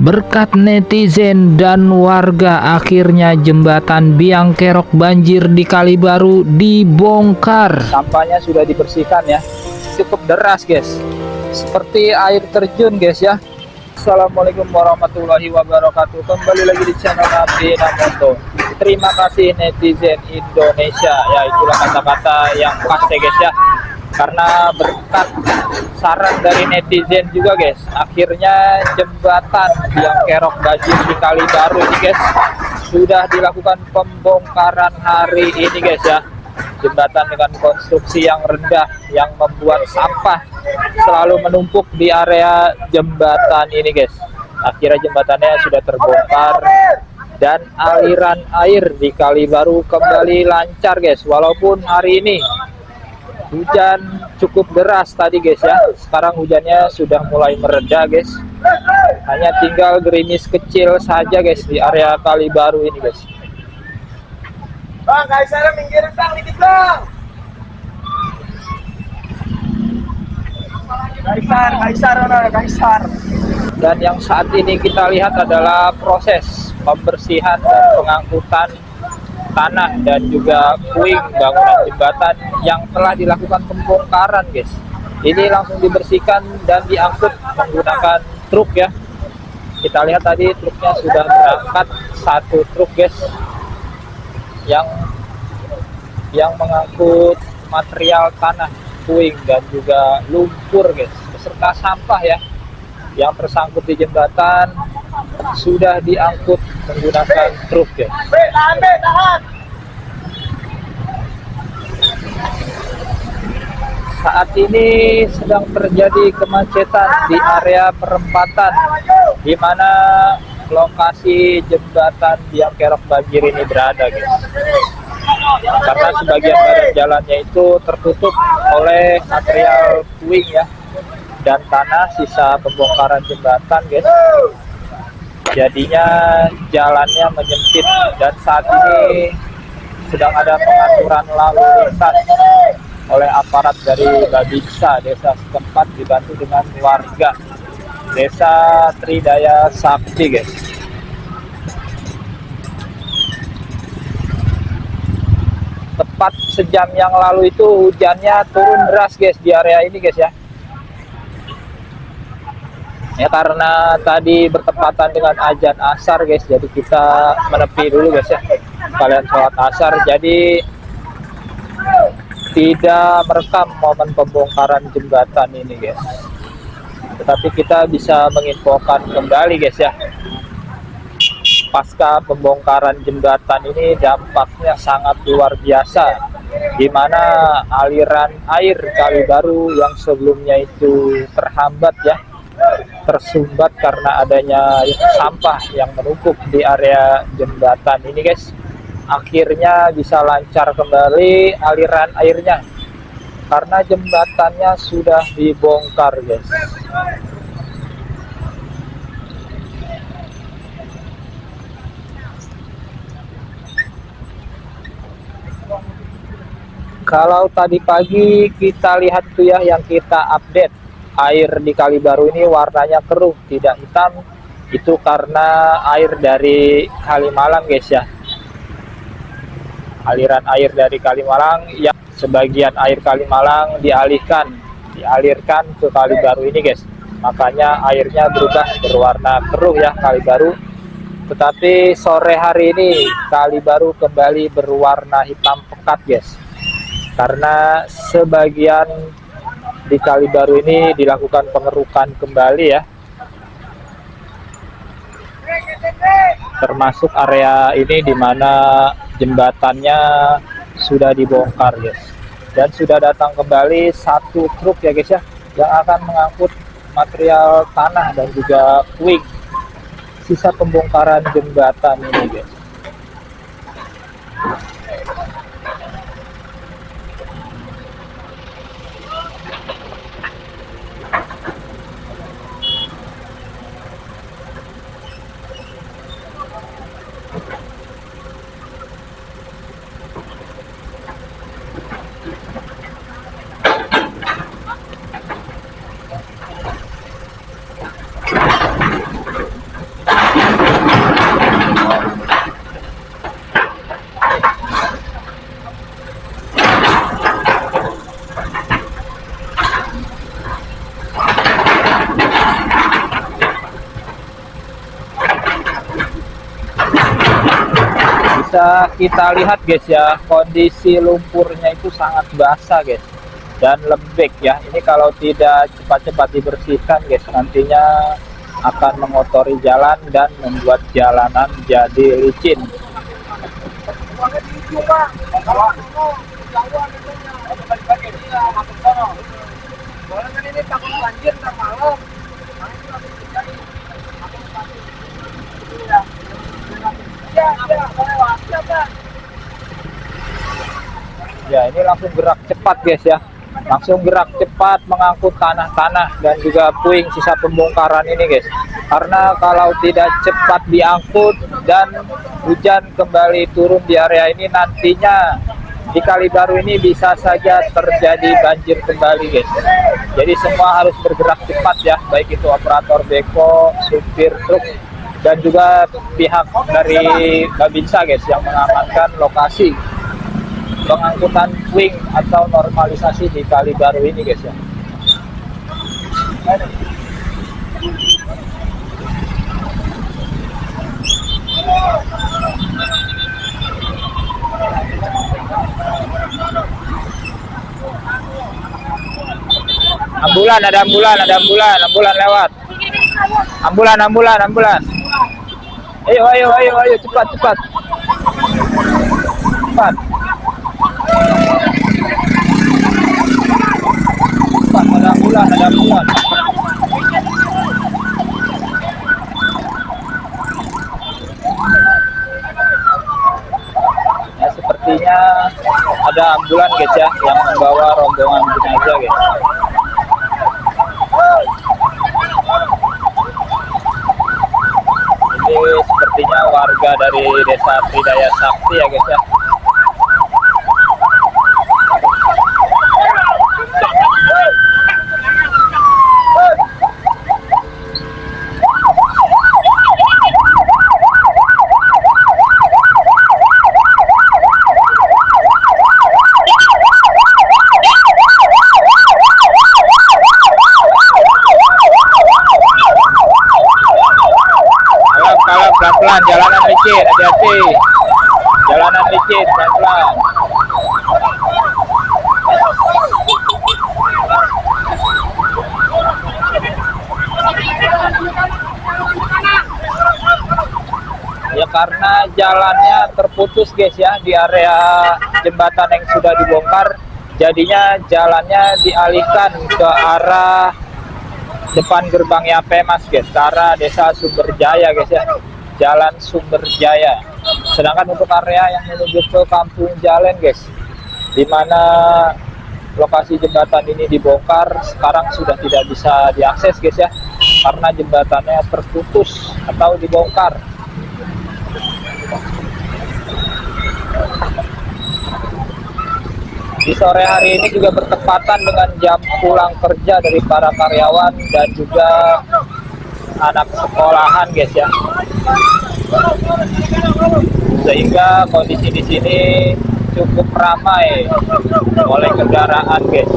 Berkat netizen dan warga, akhirnya jembatan biang kerok banjir di Kalibaru dibongkar. Sampahnya sudah dibersihkan ya. Cukup deras guys, seperti air terjun guys ya. Assalamualaikum warahmatullahi wabarakatuh. Kembali lagi di channel Nabi Namoto. Terima kasih netizen Indonesia. Ya, itulah kata-kata yang pas ya guys ya. Karena berkat saran dari netizen juga guys, akhirnya jembatan biang kerok banjir di Kalibaru ini guys sudah dilakukan pembongkaran hari ini guys ya. Jembatan dengan konstruksi yang rendah yang membuat sampah selalu menumpuk di area jembatan ini guys. Akhirnya jembatannya sudah terbongkar dan aliran air di Kalibaru kembali lancar guys. Walaupun hari ini hujan cukup deras tadi guys ya, sekarang hujannya sudah mulai mereda guys. Hanya tinggal gerimis kecil saja guys di area Kalibaru ini guys. Bang, Kaisar minggir bang, dikit bang. Kaisar. Dan yang saat ini kita lihat adalah proses pembersihan dan pengangkutan tanah dan juga puing bangunan jembatan yang telah dilakukan pembongkaran guys. Ini langsung dibersihkan dan diangkut menggunakan truk ya. Kita lihat tadi truknya sudah berangkat, satu truk guys yang mengangkut material tanah, puing dan juga lumpur guys, beserta sampah ya yang tersangkut di jembatan sudah diangkut menggunakan truk ya. Tahan. Saat ini sedang terjadi kemacetan di area perempatan di mana lokasi jembatan biang kerok banjir ini berada guys. Karena sebagian badan jalannya itu tertutup oleh material puing ya dan tanah sisa pembongkaran jembatan guys. Jadinya jalannya menyempit dan saat ini sedang ada pengaturan lalu lintas oleh aparat dari Babinsa desa setempat dibantu dengan warga desa Tridaya Sakti guys. Tepat sejam yang lalu itu hujannya turun deras guys di area ini guys ya. Ya karena tadi bertepatan dengan azan asar guys, jadi kita menepi dulu guys ya. Kalian sholat asar, jadi tidak merekam momen pembongkaran jembatan ini guys. Tetapi kita bisa menginfokan kembali guys ya. Pasca pembongkaran jembatan ini dampaknya sangat luar biasa, di mana aliran air Kalibaru yang sebelumnya itu terhambat ya, tersumbat karena adanya sampah yang menumpuk di area jembatan ini guys, akhirnya bisa lancar kembali aliran airnya karena jembatannya sudah dibongkar guys. Kalau tadi pagi kita lihat tuh ya, yang kita update, air di Kalibaru ini warnanya keruh, tidak hitam. Itu karena air dari Kalimalang guys ya. Aliran air dari Kalimalang, yang sebagian air Kalimalang dialirkan ke Kalibaru ini guys. Makanya airnya berubah berwarna keruh ya Kalibaru. Tetapi sore hari ini Kalibaru kembali berwarna hitam pekat guys. Karena sebagian di Kalibaru ini dilakukan pengerukan kembali ya, termasuk area ini di mana jembatannya sudah dibongkar guys. Dan sudah datang kembali satu truk ya guys ya, yang akan mengangkut material tanah dan juga puing sisa pembongkaran jembatan ini guys. bisa kita lihat guys ya, kondisi lumpurnya itu sangat basah guys dan lembek ya. Ini kalau tidak cepat-cepat dibersihkan guys, nantinya akan mengotori jalan dan membuat jalanan jadi licin. Ya, ini langsung gerak cepat guys ya, langsung gerak cepat mengangkut tanah-tanah dan juga puing sisa pembongkaran ini guys, karena kalau tidak cepat diangkut dan hujan kembali turun di area ini, nantinya di Kalibaru ini bisa saja terjadi banjir kembali guys. Jadi semua harus bergerak cepat ya, baik itu operator beko, supir truk, dan juga pihak dari Babinsa guys yang mengamankan lokasi pengangkutan puing atau normalisasi di Kalibaru ini guys ya. Ambulan, ada ambulan, ada ambulan, ambulan lewat. Ambulan, ambulan, ambulan. Ayo, ayo, ayo, ayo, cepat, cepat. Cepat. Cepat, ada ambulan, ada ambulan. Ya, sepertinya ada ambulan guys ya, yang membawa rombongan jenazah guys. Ini sepertinya warga dari Desa Tridaya Sakti ya guys ya. Pelan-pelan, jalanan licin, hati-hati. Jalanan licin, pelan-pelan. Ya karena jalannya terputus guys ya di area jembatan yang sudah dibongkar, jadinya jalannya dialihkan ke arah depan gerbangnya Pemas guys, ke arah Desa Sumberjaya guys ya, Jalan Sumberjaya. Sedangkan untuk area yang menuju ke Kampung Jalen guys, dimana lokasi jembatan ini dibongkar, sekarang sudah tidak bisa diakses guys ya, karena jembatannya terputus atau dibongkar. Di sore hari ini juga bertepatan dengan jam pulang kerja dari para karyawan dan juga anak sekolahan guys ya, sehingga kondisi di sini cukup ramai oleh kendaraan guys.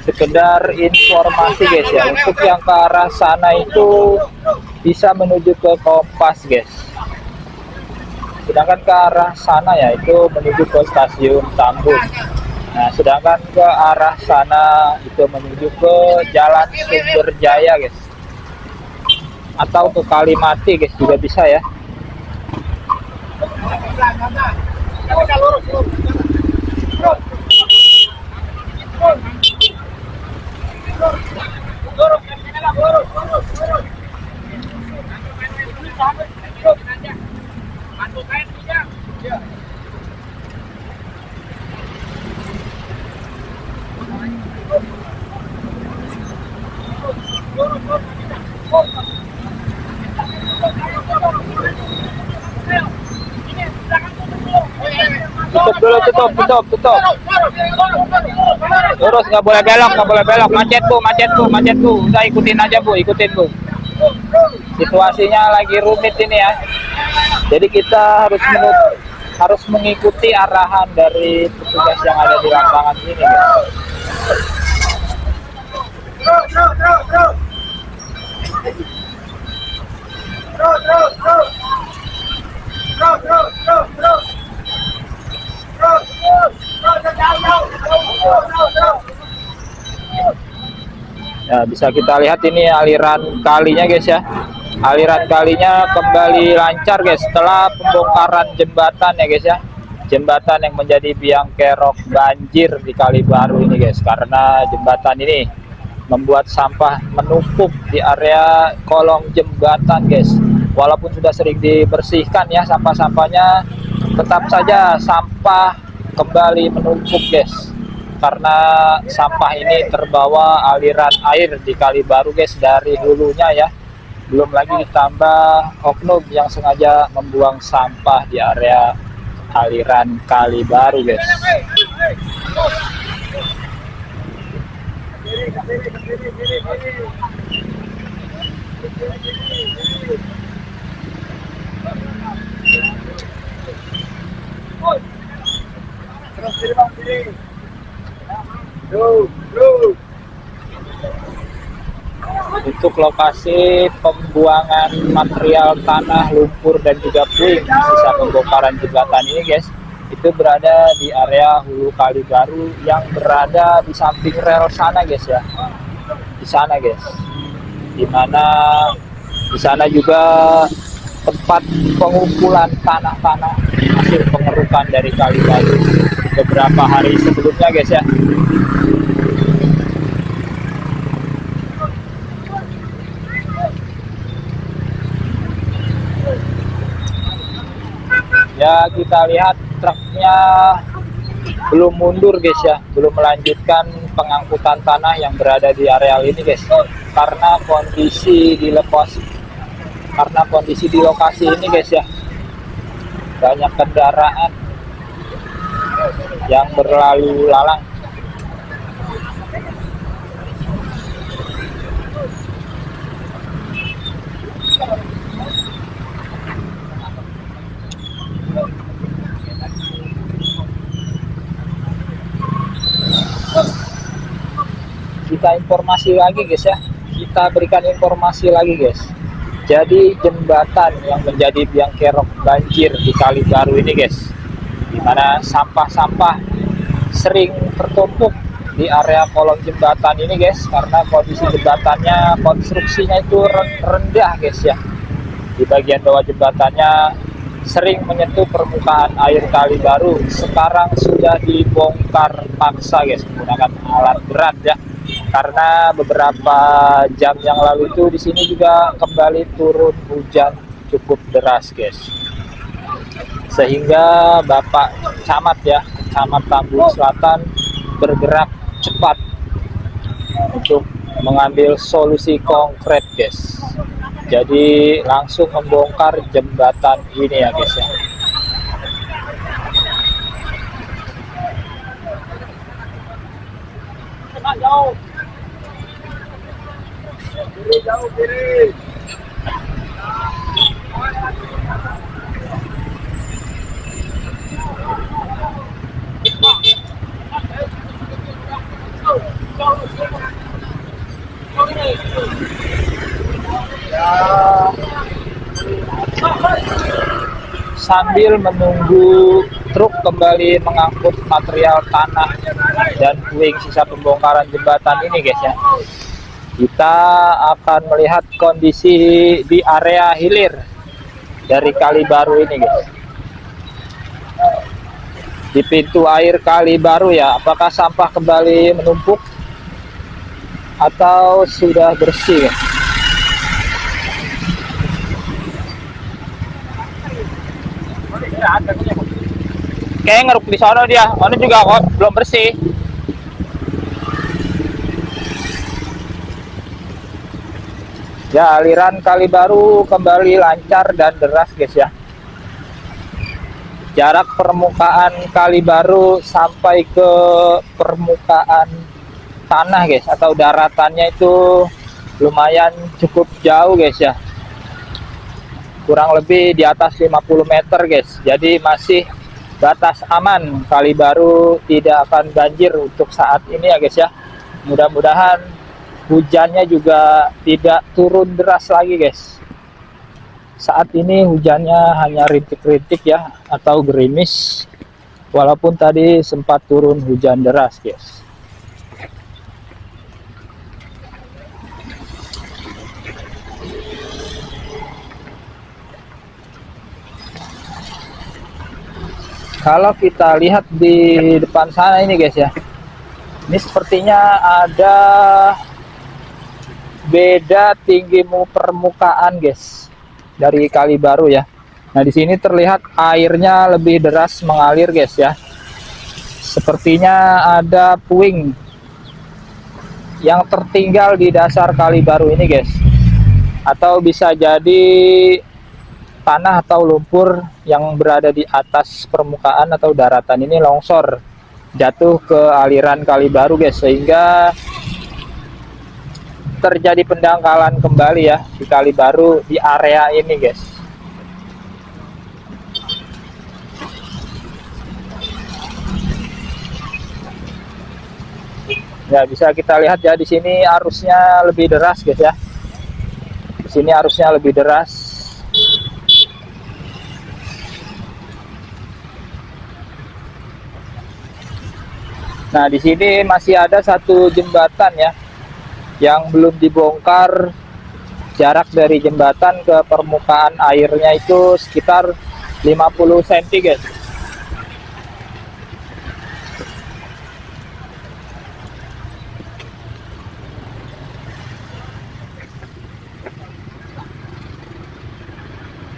Sekedar informasi guys ya, untuk yang ke arah sana itu bisa menuju ke Kompas guys, sedangkan ke arah sana ya itu menuju ke stasiun Tambun. Nah sedangkan ke arah sana itu menuju ke Jalan Sumberjaya guys, atau ke Kalimati guys juga bisa ya. Tutup dulu, tutup. Lurus, nggak boleh belok, macet bu. Udah ikutin aja bu, bu. Situasinya lagi rumit ini ya. Jadi kita harus mengikuti arahan dari petugas yang ada di lapangan ini, guys. Ya, bisa kita lihat ini aliran kalinya, guys ya. Aliran kalinya kembali lancar, guys, setelah pembongkaran jembatan ya, guys ya. Jembatan yang menjadi biang kerok banjir di Kalibaru ini, guys, karena jembatan ini membuat sampah menumpuk di area kolong jembatan, guys. Walaupun sudah sering dibersihkan ya sampah-sampahnya, tetap saja sampah kembali menumpuk, guys, karena sampah ini terbawa aliran air di Kalibaru, guys, dari hulunya ya. Belum lagi ditambah oknum yang sengaja membuang sampah di area aliran Kalibaru, guys. Untuk lokasi pembuangan material tanah, lumpur, dan juga puing sisa pembongkaran jembatan ini, guys, itu berada di area hulu Kalibaru yang berada di samping rel sana, guys ya. Di sana, guys, dimana di sana juga tempat pengumpulan tanah-tanah hasil pengerukan dari Kalibaru beberapa hari sebelumnya, guys ya. Ya, kita lihat truknya belum mundur, guys ya, belum melanjutkan pengangkutan tanah yang berada di areal ini, guys, karena kondisi di lokasi ini, guys ya, banyak kendaraan yang berlalu lalang. Kita informasi lagi, guys ya, kita berikan informasi lagi, guys. Jadi jembatan yang menjadi biang kerok banjir di Kalibaru ini, guys, dimana sampah-sampah sering tertumpuk di area kolong jembatan ini, guys, karena kondisi jembatannya, konstruksinya itu rendah, guys ya. Di bagian bawah jembatannya sering menyentuh permukaan air Kalibaru. Sekarang sudah dibongkar paksa, guys, menggunakan alat berat ya. Karena beberapa jam yang lalu itu di sini juga kembali turun hujan cukup deras, guys. Sehingga Bapak Camat ya, Camat Tambun Selatan bergerak cepat untuk mengambil solusi konkret, guys. Jadi langsung membongkar jembatan ini ya, guys ya. Jauh kiri. Sambil menunggu truk kembali mengangkut material tanah dan puing sisa pembongkaran jembatan ini, guys ya, kita akan melihat kondisi di area hilir dari Kalibaru ini, guys. Di pintu air Kalibaru ya, apakah sampah kembali menumpuk atau sudah bersih, guys? Kayak ngeruk di sana dia, mana juga kok belum bersih. Ya, aliran Kalibaru kembali lancar dan deras, guys ya. Jarak permukaan Kali Baru sampai ke permukaan tanah guys, atau daratannya itu lumayan cukup jauh guys ya, kurang lebih di atas 50 meter guys. Jadi masih batas aman, Kali Baru tidak akan banjir untuk saat ini ya guys ya. Mudah-mudahan hujannya juga tidak turun deras lagi guys. Saat ini hujannya hanya rintik-rintik ya, atau gerimis, walaupun tadi sempat turun hujan deras guys. Kalau kita lihat di depan sana ini guys ya, ini sepertinya ada beda tinggi permukaan guys dari Kali Baru ya. Nah, di sini terlihat airnya lebih deras mengalir guys ya. Sepertinya ada puing yang tertinggal di dasar Kali Baru ini guys. Atau bisa jadi tanah atau lumpur yang berada di atas permukaan atau daratan ini longsor jatuh ke aliran Kali Baru guys, sehingga terjadi pendangkalan kembali ya di Kali Baru di area ini guys. Ya, bisa kita lihat ya, di sini arusnya lebih deras guys ya. Di sini arusnya lebih deras. Nah, di sini masih ada satu jembatan ya yang belum dibongkar. Jarak dari jembatan ke permukaan airnya itu sekitar 50 cm guys.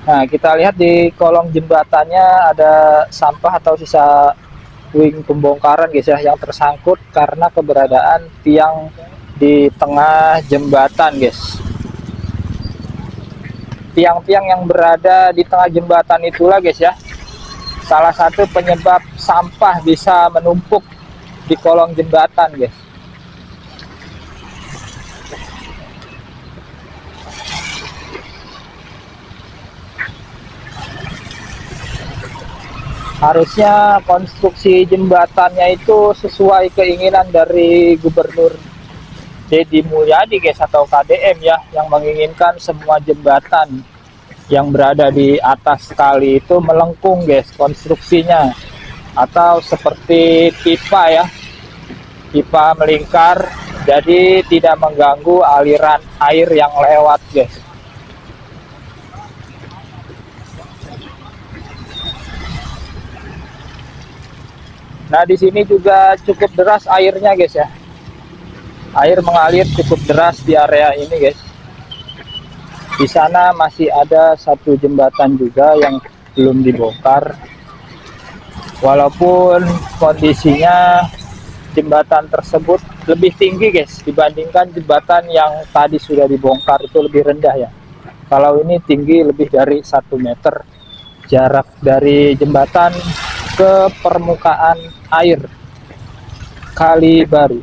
Nah, kita lihat di kolong jembatannya ada sampah atau sisa puing pembongkaran guys ya, yang tersangkut karena keberadaan tiang di tengah jembatan guys. Tiang-tiang yang berada di tengah jembatan itulah guys ya, salah satu penyebab sampah bisa menumpuk di kolong jembatan guys. Harusnya konstruksi jembatannya itu sesuai keinginan dari Gubernur Deddy Mulyadi guys, atau KDM ya, yang menginginkan semua jembatan yang berada di atas kali itu melengkung guys konstruksinya, atau seperti pipa ya, pipa melingkar, jadi tidak mengganggu aliran air yang lewat guys. Nah, di sini juga cukup deras airnya guys ya. Air mengalir cukup deras di area ini guys. Di sana masih ada satu jembatan juga yang belum dibongkar. Walaupun kondisinya jembatan tersebut lebih tinggi guys dibandingkan jembatan yang tadi sudah dibongkar, itu lebih rendah ya. Kalau ini tinggi lebih dari 1 meter jarak dari jembatan ke permukaan air Kali Baru.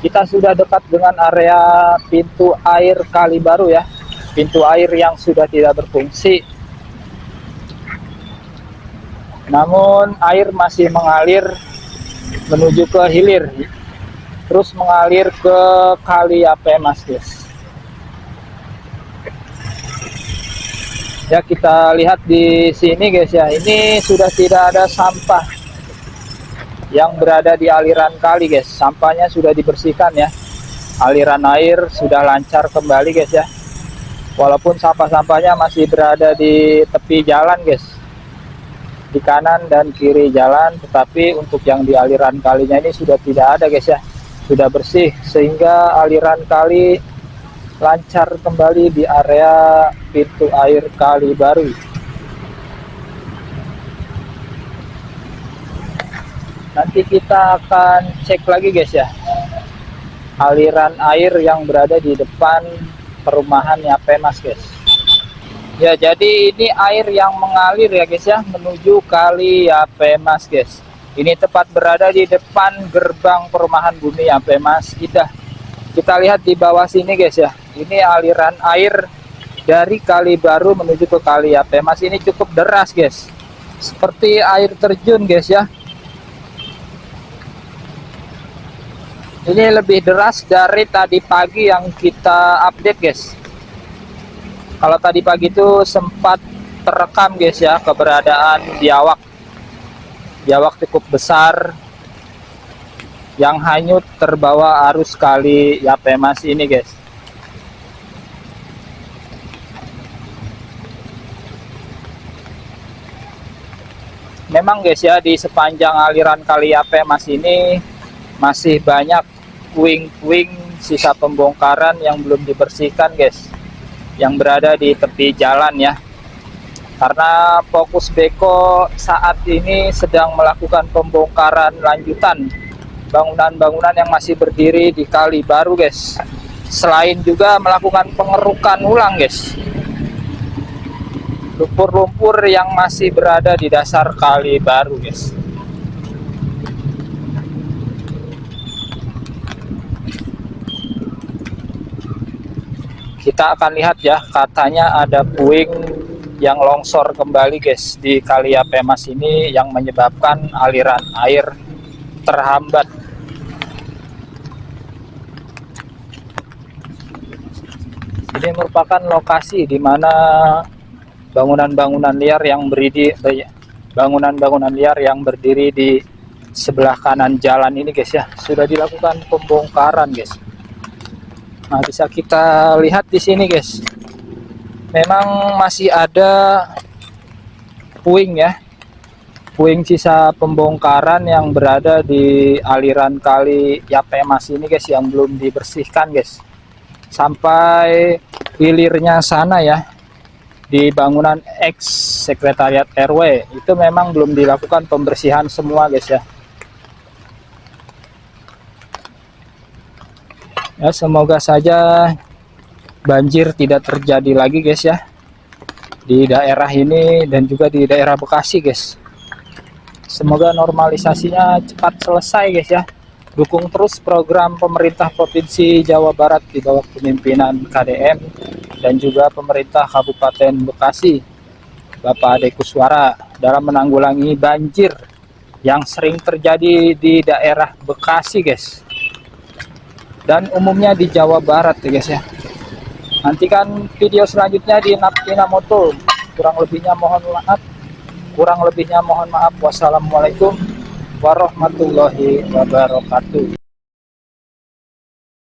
Kita sudah dekat dengan area pintu air Kali Baru ya, pintu air yang sudah tidak berfungsi. Namun air masih mengalir menuju ke hilir, terus mengalir ke Kali Apemas guys. Ya, kita lihat di sini guys ya, ini sudah tidak ada sampah yang berada di aliran kali guys. Sampahnya sudah dibersihkan ya, aliran air sudah lancar kembali guys ya. Walaupun sampah-sampahnya masih berada di tepi jalan guys, di kanan dan kiri jalan, tetapi untuk yang di aliran kalinya ini sudah tidak ada guys ya, sudah bersih, sehingga aliran kali lancar kembali di area pintu air Kali Baru. Nanti kita akan cek lagi guys ya, aliran air yang berada di depan perumahan Yapemas guys. Ya, jadi ini air yang mengalir ya guys ya, menuju kali Yapemas guys. Ini tepat berada di depan gerbang perumahan Bumi Yapemas Indah. Kita lihat di bawah sini guys ya, ini aliran air dari Kali Baru menuju ke kali Yapemas ini cukup deras guys, seperti air terjun guys ya. Ini lebih deras dari tadi pagi yang kita update guys. Kalau tadi pagi itu sempat terekam guys ya keberadaan biawak. Biawak cukup besar yang hanyut terbawa arus kali Yapemas ini guys. Memang guys ya, di sepanjang aliran kali Yapemas ini masih banyak puing-puing sisa pembongkaran yang belum dibersihkan guys, yang berada di tepi jalan ya. Karena Fokus Beko saat ini sedang melakukan pembongkaran lanjutan bangunan-bangunan yang masih berdiri di Kali Baru guys. Selain juga melakukan pengerukan ulang guys, lumpur-lumpur yang masih berada di dasar Kali Baru guys. Kita akan lihat ya, katanya ada puing yang longsor kembali guys di kali Yapemas ini yang menyebabkan aliran air terhambat. Ini merupakan lokasi di mana bangunan-bangunan liar yang berdiri di sebelah kanan jalan ini guys ya, sudah dilakukan pembongkaran guys. Nah, bisa kita lihat di sini guys, memang masih ada puing ya, puing sisa pembongkaran yang berada di aliran kali Yapemas ini guys, yang belum dibersihkan guys. Sampai hilirnya sana ya, di bangunan X Sekretariat RW itu memang belum dilakukan pembersihan semua guys ya. Ya, semoga saja banjir tidak terjadi lagi guys ya di daerah ini dan juga di daerah Bekasi guys. Semoga normalisasinya cepat selesai guys ya. Dukung terus program pemerintah Provinsi Jawa Barat di bawah kepemimpinan KDM dan juga pemerintah Kabupaten Bekasi Bapak Ade Kuswara dalam menanggulangi banjir yang sering terjadi di daerah Bekasi guys, dan umumnya di Jawa Barat ya guys ya. Nantikan video selanjutnya di Napkina Moto. Kurang lebihnya mohon maaf. Wassalamualaikum warahmatullahi wabarakatuh.